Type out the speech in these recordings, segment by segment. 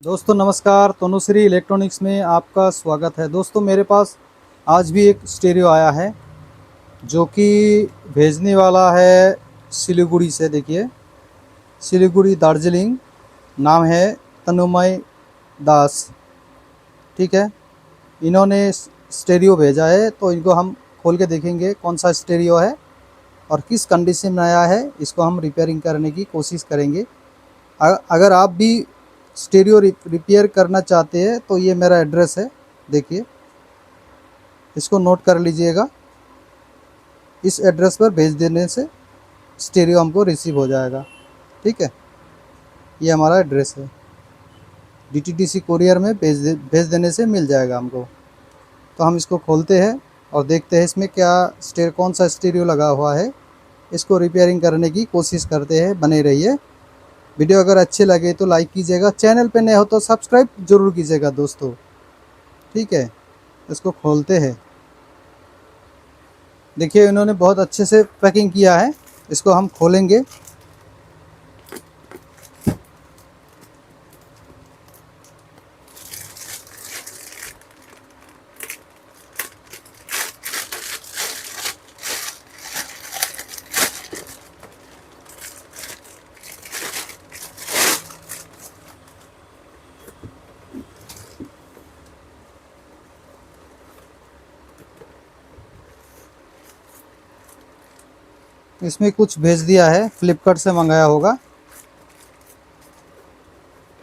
दोस्तों नमस्कार, तनुश्री इलेक्ट्रॉनिक्स में आपका स्वागत है। दोस्तों मेरे पास आज भी एक स्टीरियो आया है जो कि भेजने वाला है सिलीगुड़ी से। देखिए, सिलीगुड़ी दार्जिलिंग, नाम है तनुमय दास। ठीक है, इन्होंने स्टीरियो भेजा है तो इनको हम खोल के देखेंगे कौन सा स्टीरियो है और किस कंडीशन में आया है। इसको हम रिपेयरिंग करने की कोशिश करेंगे। अगर आप भी स्टीरियो रिपेयर करना चाहते हैं तो ये मेरा एड्रेस है। देखिए, इसको नोट कर लीजिएगा। इस एड्रेस पर भेज देने से स्टीरियो हमको रिसीव हो जाएगा। ठीक है, ये हमारा एड्रेस है। डीटीडीसी कोरियर में भेज देने से मिल जाएगा हमको। तो हम इसको खोलते हैं और देखते हैं इसमें क्या कौन सा स्टीरियो लगा हुआ है। इसको रिपेयरिंग करने की कोशिश करते हैं। बने रहिए। वीडियो अगर अच्छे लगे तो लाइक कीजिएगा, चैनल पे नए हो तो सब्सक्राइब जरूर कीजिएगा दोस्तों। ठीक है, इसको खोलते हैं। देखिए, इन्होंने बहुत अच्छे से पैकिंग किया है। इसको हम खोलेंगे। इसमें कुछ भेज दिया है, फ्लिपकार्ट से मंगाया होगा।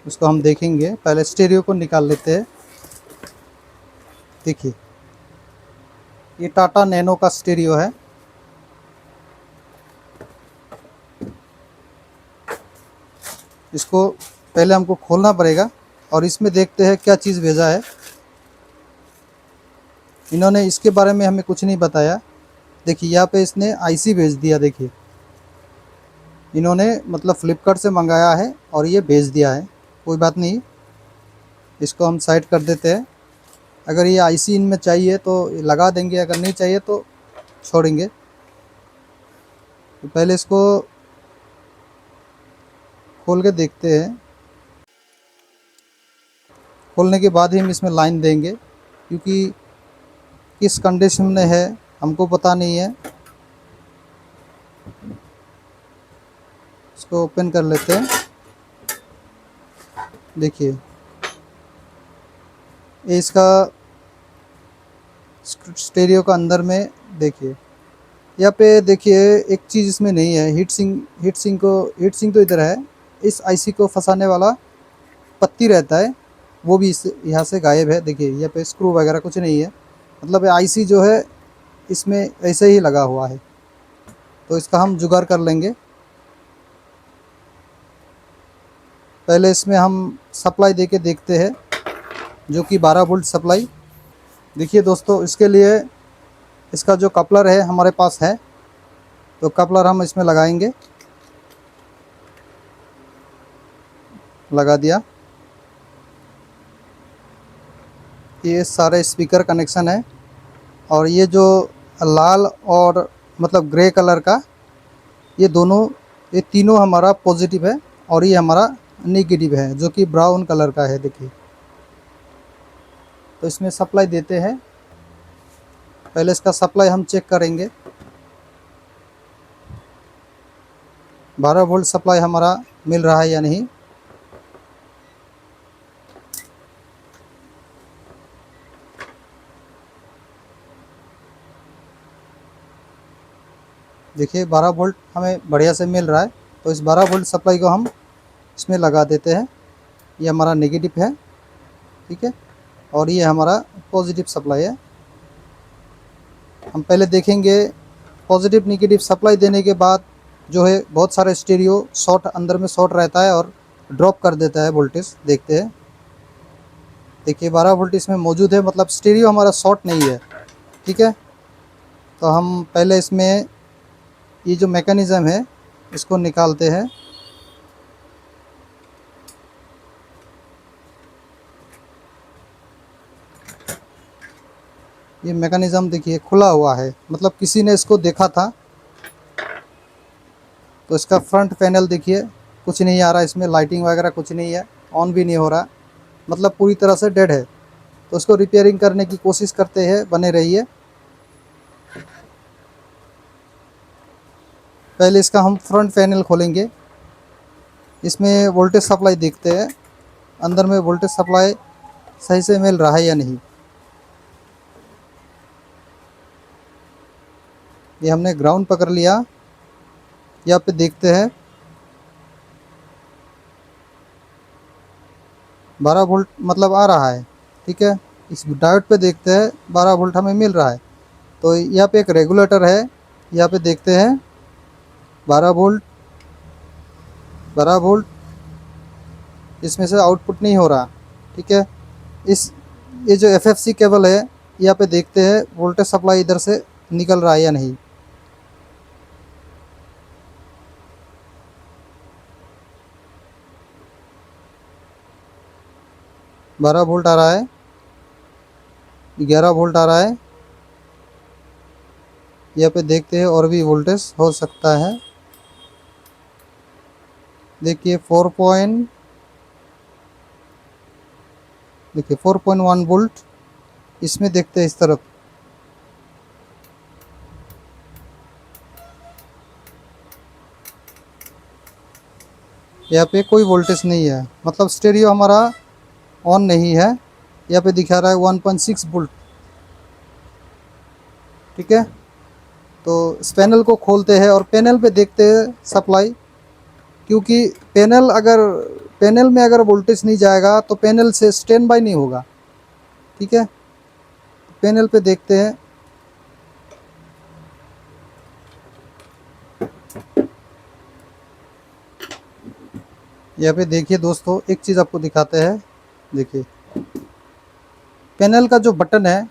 उसको हम देखेंगे। पहले स्टीरियो को निकाल लेते हैं। देखिए, ये टाटा नैनो का स्टीरियो है। इसको पहले हमको खोलना पड़ेगा और इसमें देखते हैं क्या चीज़ भेजा है। इन्होंने इसके बारे में हमें कुछ नहीं बताया। देखिए, यहाँ पे इसने आईसी भेज दिया। देखिए, इन्होंने मतलब फ्लिपकार्ट से मंगाया है और ये भेज दिया है। कोई बात नहीं, इसको हम साइड कर देते हैं। अगर ये आईसी इनमें चाहिए तो लगा देंगे, अगर नहीं चाहिए तो छोड़ेंगे। तो पहले इसको खोल के देखते हैं। खोलने के बाद ही हम इसमें लाइन देंगे, क्योंकि किस कंडीशन में है हमको पता नहीं है। इसको ओपन कर लेते हैं। देखिए, ये इसका स्टीरियो का अंदर में देखिए, यहाँ पे देखिए एक चीज़ इसमें नहीं है। हीट सिंक तो इधर है। इस आईसी को फंसाने वाला पत्ती रहता है, वो भी इस यहाँ से गायब है। देखिए, यहाँ पे स्क्रू वगैरह कुछ नहीं है। मतलब आईसी जो है इसमें ऐसे ही लगा हुआ है। तो इसका हम जुगाड़ कर लेंगे। पहले इसमें हम सप्लाई दे के देखते हैं, जो कि 12 वोल्ट सप्लाई। देखिए दोस्तों, इसके लिए इसका जो कपलर है हमारे पास है, तो कपलर हम इसमें लगाएंगे। लगा दिया। ये सारे स्पीकर कनेक्शन है और ये जो लाल और मतलब ग्रे कलर का, ये तीनों हमारा पॉजिटिव है और ये हमारा नेगेटिव है, जो कि ब्राउन कलर का है। देखिए, तो इसमें सप्लाई देते हैं। पहले इसका सप्लाई हम चेक करेंगे। 12 वोल्ट सप्लाई हमारा मिल रहा है या नहीं। देखिए, 12 वोल्ट हमें बढ़िया से मिल रहा है। तो इस 12 वोल्ट सप्लाई को हम इसमें लगा देते हैं। ये हमारा नेगेटिव है। ठीक है, और ये हमारा पॉजिटिव सप्लाई है। हम पहले देखेंगे। पॉजिटिव नेगेटिव सप्लाई देने के बाद जो है बहुत सारे स्टीरियो अंदर में शॉर्ट रहता है और ड्रॉप कर देता है वोल्टेज। देखते हैं। देखिए, 12 वोल्ट इसमें मौजूद है, मतलब स्टीरियो हमारा शॉर्ट नहीं है। ठीक है, तो हम पहले इसमें ये जो मैकेनिज़्म है इसको निकालते हैं। ये मैकेनिज़्म देखिए खुला हुआ है, मतलब किसी ने इसको देखा था। तो इसका फ्रंट पैनल देखिए, कुछ नहीं आ रहा इसमें, लाइटिंग वगैरह कुछ नहीं है, ऑन भी नहीं हो रहा। मतलब पूरी तरह से डेड है। तो उसको रिपेयरिंग करने की कोशिश करते हैं, बने रहिए। पहले इसका हम फ्रंट पैनल खोलेंगे, इसमें वोल्टेज सप्लाई देखते हैं, अंदर में वोल्टेज सप्लाई सही से मिल रहा है या नहीं। ये हमने ग्राउंड पकड़ लिया, यहाँ पे देखते हैं 12 वोल्ट मतलब आ रहा है, ठीक है। इस डायोड पे देखते हैं 12 वोल्ट हमें मिल रहा है। तो यहाँ पे एक रेगुलेटर है, यहाँ पे देखते हैं 12 वोल्ट, 12 वोल्ट, इसमें से आउटपुट नहीं हो रहा, ठीक है। ये जो एफएफसी केबल है, यहाँ पे देखते हैं वोल्टेज सप्लाई इधर से निकल रहा है या नहीं। बारह वोल्ट आ रहा है, 11 वोल्ट आ रहा है। यहाँ पे देखते हैं और भी वोल्टेज हो सकता है। देखिए 4.1 वोल्ट, इसमें देखते हैं इस तरफ। यहाँ पे कोई वोल्टेज नहीं है, मतलब स्टेरियो हमारा ऑन नहीं है। यहाँ पे दिखा रहा है 1.6 वोल्ट, ठीक है। तो इस पैनल को खोलते हैं और पैनल पे देखते हैं सप्लाई, क्योंकि पैनल में अगर वोल्टेज नहीं जाएगा तो पैनल से स्टैंड बाई नहीं होगा, ठीक है। पैनल पे देखते हैं, यहाँ पे देखिए दोस्तों, एक चीज़ आपको दिखाते हैं। देखिए पैनल का जो बटन है,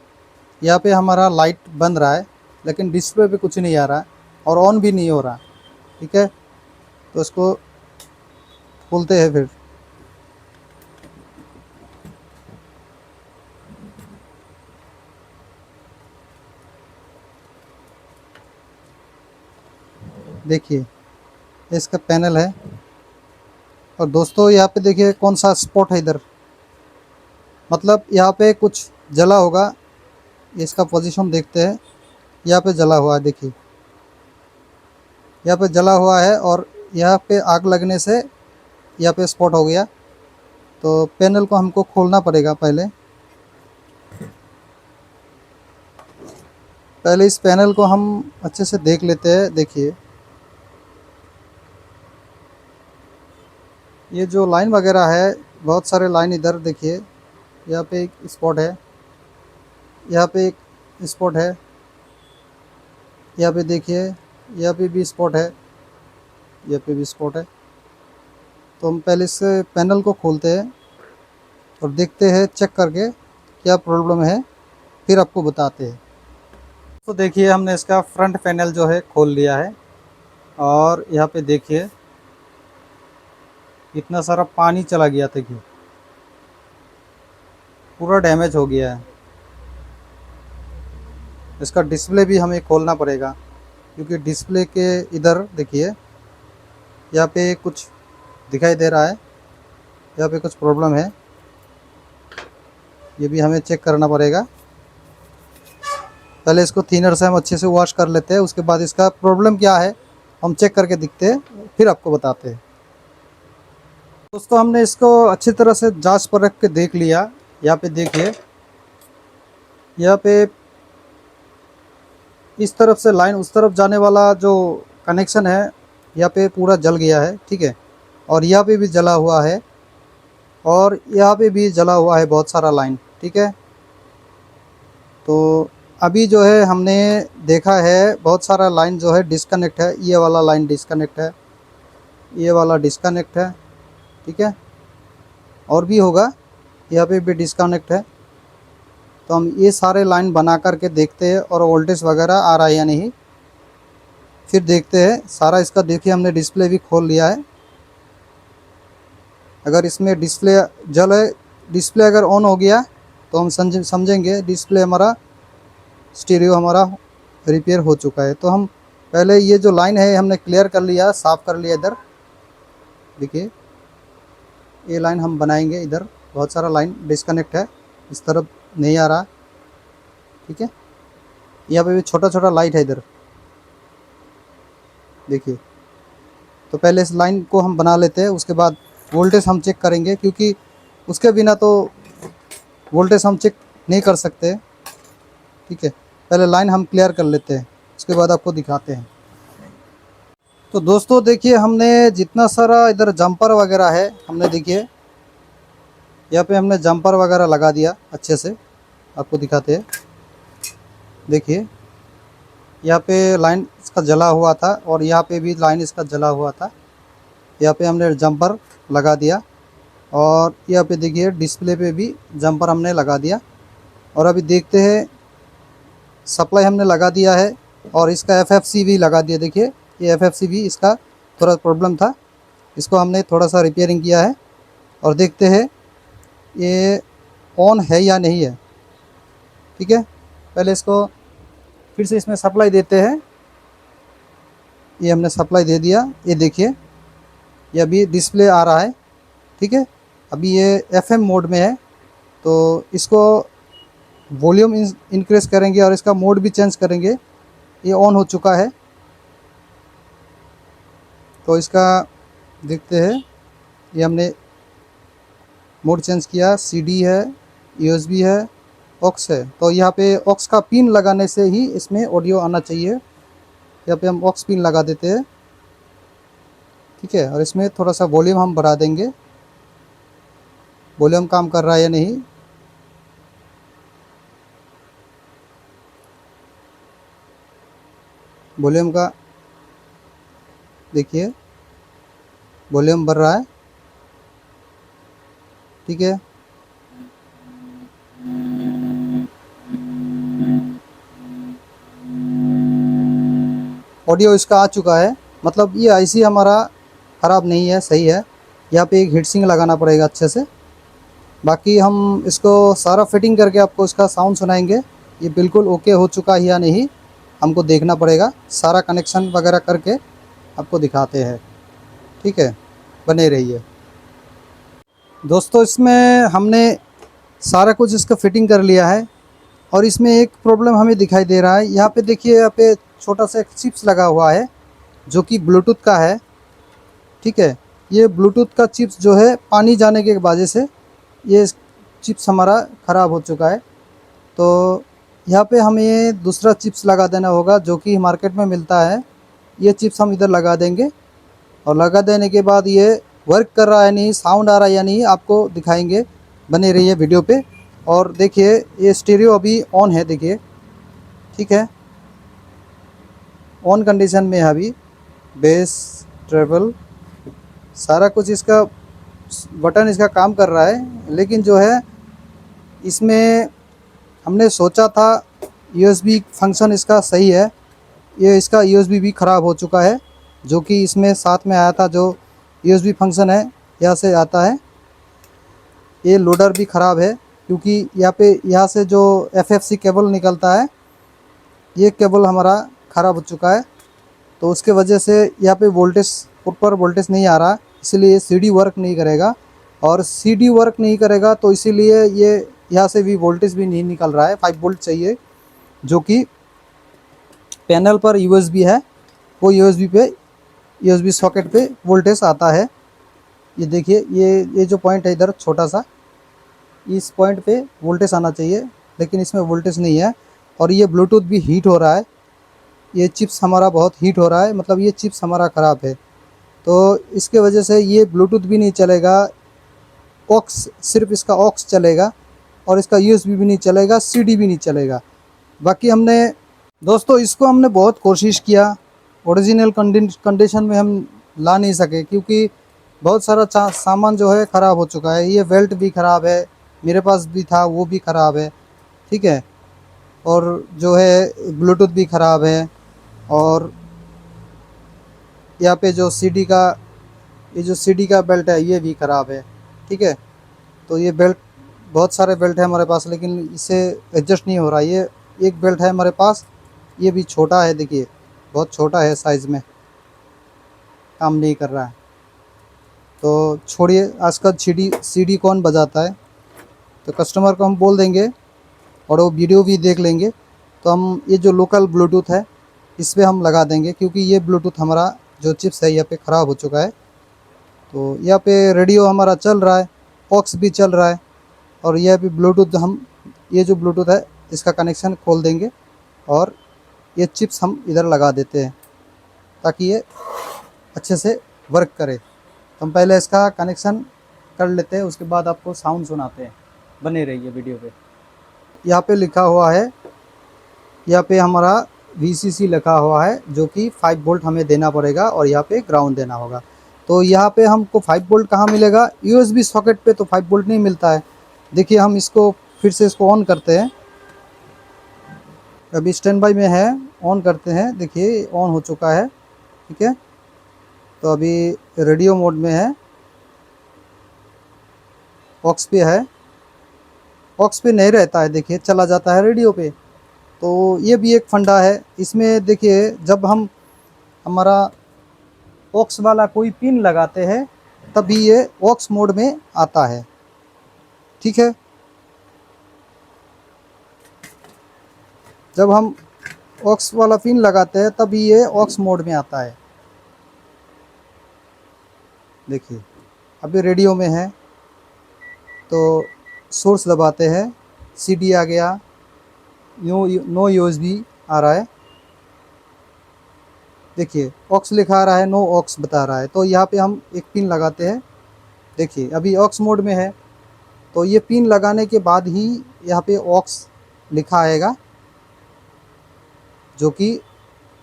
यहाँ पे हमारा लाइट बन रहा है, लेकिन डिस्प्ले पे कुछ नहीं आ रहा है और ऑन भी नहीं हो रहा, ठीक है। तो इसको खोलते हैं फिर। देखिए इसका पैनल है, और दोस्तों यहाँ पे देखिए कौन सा स्पॉट है इधर, मतलब यहाँ पे कुछ जला होगा। इसका पोजीशन देखते हैं, यहाँ पे जला हुआ है, देखिए यहाँ पे जला हुआ है, और यहाँ पे आग लगने से यहाँ पे स्पॉट हो गया। तो पैनल को हमको खोलना पड़ेगा पहले इस पैनल को हम अच्छे से देख लेते हैं। देखिए ये जो लाइन वगैरह है, बहुत सारे लाइन इधर देखिए, यहाँ पे एक स्पॉट है, यहाँ पे एक स्पॉट है, यहाँ पे देखिए यहाँ पे भी स्पॉट है, यहाँ पे भी स्पॉट है। तो हम पहले इस पैनल को खोलते हैं और देखते हैं चेक करके क्या प्रॉब्लम है, फिर आपको बताते हैं। तो देखिए हमने इसका फ्रंट पैनल जो है खोल लिया है, और यहाँ पे देखिए इतना सारा पानी चला गया, देखिए पूरा डैमेज हो गया है। इसका डिस्प्ले भी हमें खोलना पड़ेगा, क्योंकि डिस्प्ले के इधर देखिए यहाँ पे कुछ दिखाई दे रहा है, यहाँ पे कुछ प्रॉब्लम है, ये भी हमें चेक करना पड़ेगा। पहले इसको थिनर से हम अच्छे से वॉश कर लेते हैं, उसके बाद इसका प्रॉब्लम क्या है हम चेक करके दिखते हैं, फिर आपको बताते हैं। दोस्तों हमने इसको अच्छी तरह से जांच परख के देख लिया। यहाँ पे देखिए, यहाँ पे इस तरफ से लाइन उस तरफ जाने वाला जो कनेक्शन है, यहाँ पे पूरा जल गया है, ठीक है। और यहाँ पे भी जला हुआ है, और यहाँ पे भी जला हुआ है बहुत सारा लाइन, ठीक है। तो अभी जो है हमने देखा है बहुत सारा लाइन जो है डिस्कनेक्ट है। ये वाला लाइन डिस्कनेक्ट है, ये वाला डिस्कनेक्ट है, ठीक है। और भी होगा, यहाँ पे भी डिस्कनेक्ट है। तो हम ये सारे लाइन बना करके देखते हैं और वोल्टेज वगैरह आ रहा है या नहीं, फिर देखते हैं सारा। इसका देखिए हमने डिस्प्ले भी खोल लिया है। अगर इसमें डिस्प्ले अगर ऑन हो गया तो हम समझेंगे डिस्प्ले हमारा, स्टीरियो हमारा रिपेयर हो चुका है। तो हम पहले ये जो लाइन है हमने क्लियर कर लिया, साफ़ कर लिया। इधर देखिए ये लाइन हम बनाएंगे इधर, बहुत सारा लाइन डिस्कनेक्ट है, इस तरफ नहीं आ रहा। ठीक है, यहाँ पे भी छोटा छोटा लाइट है इधर, देखिए। तो पहले इस लाइन को हम बना लेते हैं, उसके बाद वोल्टेज हम चेक करेंगे, क्योंकि उसके बिना तो वोल्टेज हम चेक नहीं कर सकते। ठीक है, पहले लाइन हम क्लियर कर लेते हैं, उसके बाद आपको दिखाते हैं। तो दोस्तों देखिए, हमने जितना सारा इधर जंपर वगैरह है, हमने देखिए यहाँ पे हमने जंपर वगैरह लगा दिया अच्छे से। आपको दिखाते हैं, देखिए यहाँ पे लाइन इसका जला हुआ था और यहाँ पे भी लाइन इसका जला हुआ था। यहाँ पे हमने जंपर लगा दिया और यहाँ पे देखिए डिस्प्ले पे भी जंपर हमने लगा दिया। और अभी देखते हैं, सप्लाई हमने लगा दिया है और इसका एफएफसी भी लगा दिया। देखिए ये एफएफसी भी इसका थोड़ा प्रॉब्लम था, इसको हमने थोड़ा सा रिपेयरिंग किया है और देखते हैं ये ऑन है या नहीं है। ठीक है, पहले इसको फिर से इसमें सप्लाई देते हैं। ये हमने सप्लाई दे दिया, ये देखिए ये अभी डिस्प्ले आ रहा है। ठीक है, अभी ये एफएम मोड में है, तो इसको वॉल्यूम इंक्रीज करेंगे और इसका मोड भी चेंज करेंगे। ये ऑन हो चुका है, तो इसका देखते हैं। ये हमने मोड चेंज किया, सीडी है, यूएसबी है, ऑक्स है। तो यहाँ पे ऑक्स का पिन लगाने से ही इसमें ऑडियो आना चाहिए। यहाँ पे हम ऑक्स पिन लगा देते हैं। ठीक है, और इसमें थोड़ा सा वॉल्यूम हम बढ़ा देंगे, वॉल्यूम काम कर रहा है या नहीं। वॉल्यूम का देखिए, वॉल्यूम बढ़ रहा है। ठीक है, ऑडियो इसका आ चुका है, मतलब ये आईसी हमारा ख़राब नहीं है, सही है। यहाँ पे एक हीट सिंक लगाना पड़ेगा अच्छे से। बाकी हम इसको सारा फिटिंग करके आपको इसका साउंड सुनाएंगे, ये बिल्कुल ओके हो चुका है या नहीं हमको देखना पड़ेगा। सारा कनेक्शन वगैरह करके आपको दिखाते हैं। ठीक है, बने रहिए दोस्तों। इसमें हमने सारा कुछ इसका फिटिंग कर लिया है और इसमें एक प्रॉब्लम हमें दिखाई दे रहा है। यहाँ पे देखिए, यहाँ पे छोटा सा एक चिप्स लगा हुआ है जो कि ब्लूटूथ का है। ठीक है, ये ब्लूटूथ का चिप्स जो है, पानी जाने के वजह से ये चिप्स हमारा ख़राब हो चुका है। तो यहाँ पे हमें दूसरा चिप्स लगा देना होगा जो कि मार्केट में मिलता है। ये चिप्स हम इधर लगा देंगे और लगा देने के बाद ये वर्क कर रहा है नहीं, साउंड आ रहा है या नहीं, आपको दिखाएंगे। बने रहिए वीडियो पे। और देखिए ये स्टीरियो अभी ऑन है, देखिए। ठीक है, ऑन कंडीशन में है अभी। बेस, ट्रेबल, सारा कुछ इसका बटन इसका काम कर रहा है। लेकिन जो है इसमें हमने सोचा था यूएसबी फंक्शन इसका सही है, ये इसका यूएसबी भी ख़राब हो चुका है। जो कि इसमें साथ में आया था, जो यूएसबी फंक्शन है यहाँ से आता है। ये लोडर भी ख़राब है, क्योंकि यहाँ से जो एफएफसी केबल निकलता है, ये केबल हमारा ख़राब हो चुका है। तो उसके वजह से यहाँ पे वोल्टेज, ऊपर वोल्टेज नहीं आ रहा, इसीलिए सीडी वर्क नहीं करेगा। और सीडी वर्क नहीं करेगा तो इसीलिए ये यहाँ से भी वोल्टेज भी नहीं निकल रहा है। 5 वोल्ट चाहिए, जो कि पैनल पर यूएसबी है, वो यूएसबी सॉकेट पे वोल्टेज आता है। ये देखिए, ये जो पॉइंट है इधर छोटा सा, इस पॉइंट पे वोल्टेज आना चाहिए, लेकिन इसमें वोल्टेज नहीं है। और ये ब्लूटूथ भी हीट हो रहा है, ये चिप्स हमारा बहुत हीट हो रहा है, मतलब ये चिप्स हमारा ख़राब है। तो इसके वजह से ये ब्लूटूथ भी नहीं चलेगा, ऑक्स, सिर्फ इसका ऑक्स चलेगा और इसका यूएसबी भी नहीं चलेगा, सीडी भी नहीं चलेगा। बाकी हमने दोस्तों इसको हमने बहुत कोशिश किया, ओरिजिनल कंडीशन में हम ला नहीं सके, क्योंकि बहुत सारा सामान जो है ख़राब हो चुका है। ये बेल्ट भी ख़राब है, मेरे पास भी था, वो भी ख़राब है। ठीक है, और जो है ब्लूटूथ भी ख़राब है। और यहाँ पे जो सीडी का, ये जो सीडी का बेल्ट है, ये भी ख़राब है। ठीक है, तो ये बेल्ट, बहुत सारे बेल्ट है हमारे पास, लेकिन इससे एडजस्ट नहीं हो रहा। ये एक बेल्ट है हमारे पास, ये भी छोटा है, देखिए बहुत छोटा है साइज़ में, काम नहीं कर रहा है। तो छोड़िए, आजकल सीडी कौन बजाता है। तो कस्टमर को हम बोल देंगे और वो वीडियो भी देख लेंगे, तो हम ये जो लोकल ब्लूटूथ है इस पर हम लगा देंगे, क्योंकि ये ब्लूटूथ हमारा जो चिप्स है यहाँ पे ख़राब हो चुका है। तो यहाँ पे रेडियो हमारा चल रहा है, ऑक्स भी चल रहा है, और यह भी ब्लूटूथ हम ये जो ब्लूटूथ है इसका कनेक्शन खोल देंगे और ये चिप्स हम इधर लगा देते हैं ताकि ये अच्छे से वर्क करे। तो हम पहले इसका कनेक्शन कर लेते हैं, उसके बाद आपको साउंड सुनाते हैं। बने रहिए वीडियो पे। यहाँ पे लिखा हुआ है, यहाँ पे हमारा VCC लिखा हुआ है जो कि 5 वोल्ट हमें देना पड़ेगा और यहाँ पे ग्राउंड देना होगा। तो यहाँ पे हमको 5 वोल्ट कहाँ मिलेगा? USB सॉकेट पे तो 5 वोल्ट नहीं मिलता है। देखिए हम इसको फिर से इसको ऑन करते हैं, अभी स्टैंड बाई में है, ऑन करते हैं। देखिए ऑन हो चुका है, ठीक है। तो अभी रेडियो मोड में है, ऑक्स पे है, ऑक्स पे नहीं रहता है, देखिए चला जाता है रेडियो पे। तो ये भी एक फंडा है इसमें। देखिए जब हम हमारा ऑक्स वाला कोई पिन लगाते हैं तभी ये ऑक्स मोड में आता है, ठीक है। जब हम ऑक्स वाला पिन लगाते हैं तभी ये ऑक्स मोड में आता है। देखिए अभी रेडियो में है तो सोर्स दबाते हैं, CD आ गया, नो USB आ रहा है। देखिए ऑक्स लिखा आ रहा है, नो ऑक्स बता रहा है। तो यहाँ पे हम एक पिन लगाते हैं। देखिए अभी ऑक्स मोड में है, तो ये पिन लगाने के बाद ही यहाँ पे ऑक्स लिखा आएगा, जो कि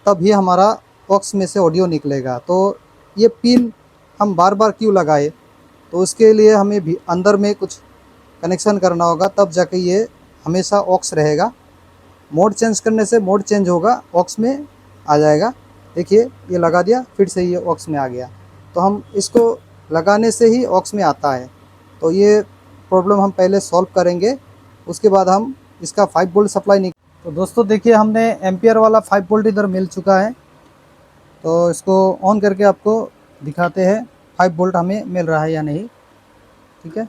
तभी हमारा ऑक्स में से ऑडियो निकलेगा। तो ये पिन हम बार बार क्यों लगाए? तो उसके लिए हमें भी अंदर में कुछ कनेक्शन करना होगा, तब जाके ये हमेशा ऑक्स रहेगा। मोड चेंज करने से मोड चेंज होगा, ऑक्स में आ जाएगा। देखिए ये लगा दिया, फिर से ये ऑक्स में आ गया। तो हम इसको लगाने से ही ऑक्स में आता है। तो ये प्रॉब्लम हम पहले सॉल्व करेंगे, उसके बाद हम इसका 5 वोल्ट सप्लाई नहीं। तो दोस्तों देखिए हमने एम्पियर वाला 5 वोल्ट इधर मिल चुका है, तो इसको ऑन करके आपको दिखाते हैं 5 वोल्ट हमें मिल रहा है या नहीं, ठीक है।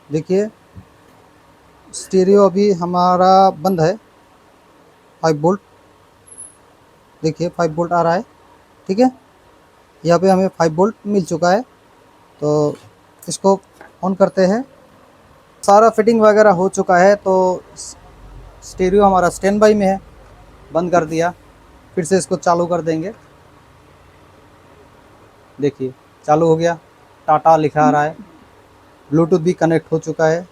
देखिए स्टीरियो अभी हमारा बंद है, 5 वोल्ट, देखिए 5 वोल्ट आ रहा है, ठीक है। यहाँ पे हमें 5 वोल्ट मिल चुका है। तो इसको ऑन करते हैं। सारा फिटिंग वगैरह हो चुका है, तो स्टीरियो हमारा स्टैंड बाई में है, बंद कर दिया। फिर से इसको चालू कर देंगे। देखिए चालू हो गया, टाटा लिखा आ रहा है, ब्लूटूथ भी कनेक्ट हो चुका है।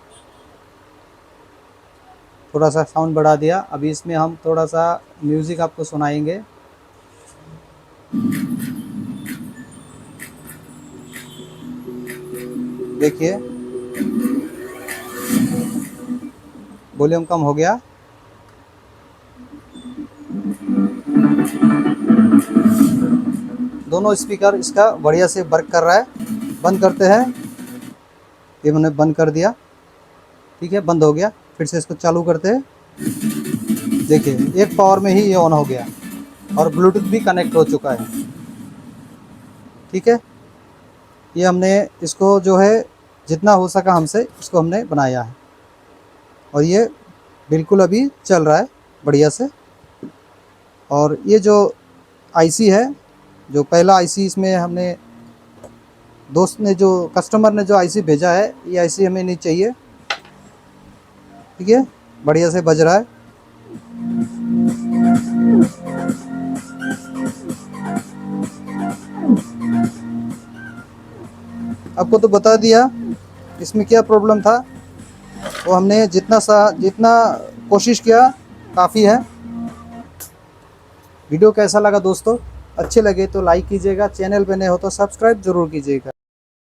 थोड़ा सा साउंड बढ़ा दिया। अभी इसमें हम थोड़ा सा म्यूज़िक आपको सुनाएंगे। देखिए वॉल्यूम कम हो गया। दोनों स्पीकर इसका बढ़िया से वर्क कर रहा है। बंद करते हैं, ये मैंने बंद कर दिया, ठीक है, बंद हो गया। फिर से इसको चालू करते हैं। देखिए एक पावर में ही ये ऑन हो गया और ब्लूटूथ भी कनेक्ट हो चुका है, ठीक है। ये हमने इसको जो है जितना हो सका हमसे इसको हमने बनाया है, और ये बिल्कुल अभी चल रहा है बढ़िया से। और ये जो आईसी है, जो पहला आईसी इसमें हमने दोस्त ने जो कस्टमर ने जो आईसी भेजा है, ये आईसी हमें नहीं चाहिए, ठीक है। बढ़िया से बज रहा है। आपको तो बता दिया इसमें क्या प्रॉब्लम था, वो हमने जितना कोशिश किया काफ़ी है। वीडियो कैसा लगा दोस्तों? अच्छे लगे तो लाइक कीजिएगा, चैनल पे नए हो तो सब्सक्राइब जरूर कीजिएगा।